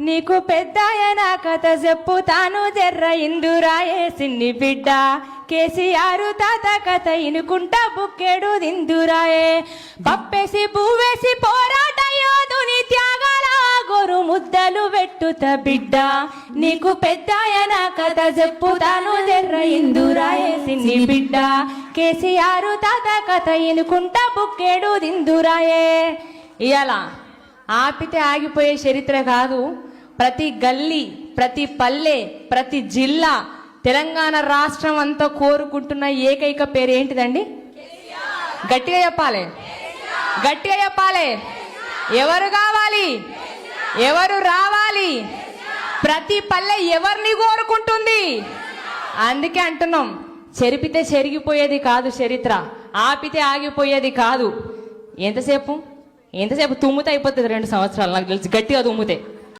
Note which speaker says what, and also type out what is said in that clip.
Speaker 1: నీకు పెద్దాయన కథ చెప్పుతాను జర్ర ఇందురాయే సిన్ని బిడ్డ కేసీఆర్ తాత కథ ఇనుకుంటా బుక్కెడు దిందురాయే పప్పేసి పువ్వేసి పోరాట యోధుని త్యాగాల గోరు ముద్దలు పెట్టుత బిడ్డ నీకు పెద్దాయన కథ చెప్పుతాను జర్ర ఇందురాయే సిన్ని బిడ్డ కేసీఆర్ తాత కథ ఇనుకుంటా బుక్కెడు దిందురాయే. ఇయాల ఆపితే ఆగిపోయే చరిత్ర కాదు. ప్రతి గల్లీ, ప్రతి పల్లె, ప్రతి జిల్లా, తెలంగాణ రాష్ట్రం అంతా కోరుకుంటున్న ఏకైక పేరు ఏంటిదండి? గట్టిగా చెప్పాలి, గట్టిగా చెప్పాలి. ఎవరు కావాలి, ఎవరు రావాలి? ప్రతి పల్లె ఎవరిని కోరుకుంటుంది? అందుకే అంటున్నాం, చెరిపితే చెరిగిపోయేది కాదు చరిత్ర, ఆపితే ఆగిపోయేది కాదు. ఎంతసేపు తుమ్మితే అయిపోతుంది 2 సంవత్సరాలు నాకు తెలిసి, గట్టిగా తుమ్మితే.